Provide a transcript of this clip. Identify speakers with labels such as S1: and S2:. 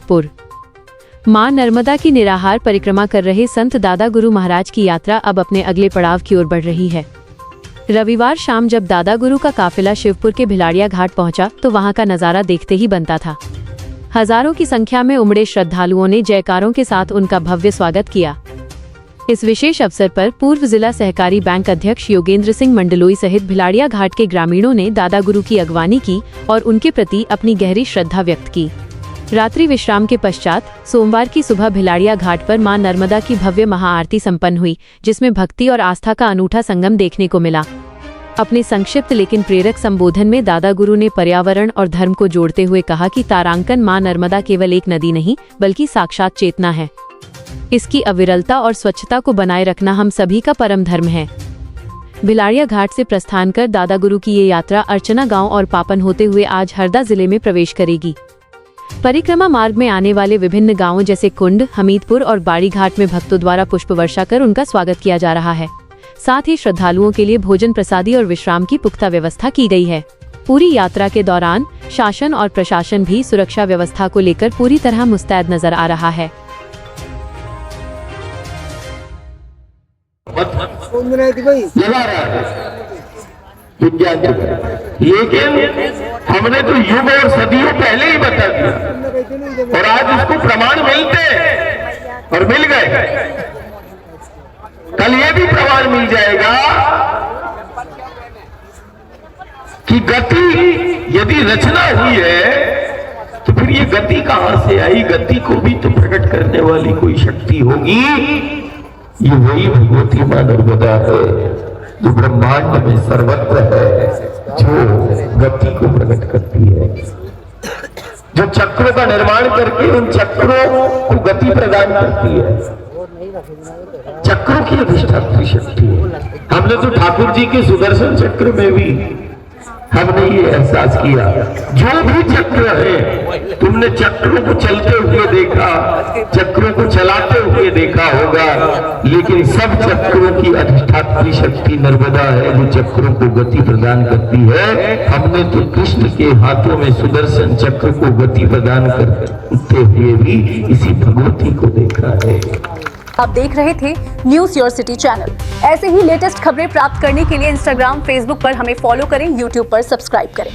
S1: शिवपुर। मां नर्मदा की निराहार परिक्रमा कर रहे संत दादा गुरु महाराज की यात्रा अब अपने अगले पड़ाव की ओर बढ़ रही है। रविवार शाम जब दादा गुरु का काफिला शिवपुर के भिलाड़िया घाट पहुंचा तो वहां का नजारा देखते ही बनता था। हजारों की संख्या में उमड़े श्रद्धालुओं ने जयकारों के साथ उनका भव्य स्वागत किया। इस विशेष अवसर पर पूर्व जिला सहकारी बैंक अध्यक्ष योगेंद्र सिंह मंडलोई सहित भिलाड़िया घाट के ग्रामीणों ने दादा गुरु की अगवानी की और उनके प्रति अपनी गहरी श्रद्धा व्यक्त की। रात्रि विश्राम के पश्चात सोमवार की सुबह भिलाड़िया घाट पर मां नर्मदा की भव्य महाआरती संपन्न हुई, जिसमें भक्ति और आस्था का अनूठा संगम देखने को मिला। अपने संक्षिप्त लेकिन प्रेरक संबोधन में दादा गुरु ने पर्यावरण और धर्म को जोड़ते हुए कहा कि तारांकन मां नर्मदा केवल एक नदी नहीं बल्कि साक्षात चेतना है। इसकी अविरलता और स्वच्छता को बनाए रखना हम सभी का परम धर्म है। भिलाड़िया घाट से प्रस्थान कर दादा गुरु की ये यात्रा अर्चना गांव और पापन होते हुए आज हरदा जिले में प्रवेश करेगी। परिक्रमा मार्ग में आने वाले विभिन्न गांवों जैसे कुंड, हमीदपुर और बाड़ी घाट में भक्तों द्वारा पुष्प वर्षा कर उनका स्वागत किया जा रहा है। साथ ही श्रद्धालुओं के लिए भोजन प्रसादी और विश्राम की पुख्ता व्यवस्था की गई है। पूरी यात्रा के दौरान शासन और प्रशासन भी सुरक्षा व्यवस्था को लेकर पूरी तरह मुस्तैद नजर आ रहा है।
S2: लेकिन हमने तो युग और सदियों पहले ही बता दिया और आज उसको प्रमाण मिलते और मिल गए। कल ये भी प्रमाण मिल जाएगा कि गति यदि रचना हुई है तो फिर ये गति कहां से आई। गति को भी तो प्रकट करने वाली कोई शक्ति होगी। ये वही भगवती मां नर्मदा है जो ब्रह्मांड में सर्वत्र है, जो गति को प्रकट करती है, जो चक्रों का निर्माण करके उन चक्रों को गति प्रदान करती है। चक्रों की अधिष्ठात्री शक्ति है। हमने तो ठाकुर जी के सुदर्शन चक्र में भी हमने ये एहसास किया, जो भी चक्र है तुमने चक्रों को चलते हुए देखा, चक्रों को चलाते हुए देखा होगा, लेकिन सब चक्रों की अधिष्ठात्री शक्ति नर्मदा है जो चक्रों को गति प्रदान करती है। हमने तो कृष्ण के हाथों में सुदर्शन चक्र को गति प्रदान करते हुए भी इसी भगवती को देखा है।
S3: आप देख रहे थे न्यूज़ योर सिटी चैनल। ऐसे ही लेटेस्ट खबरें प्राप्त करने के लिए इंस्टाग्राम, फेसबुक पर हमें फॉलो करें, यूट्यूब पर सब्सक्राइब करें।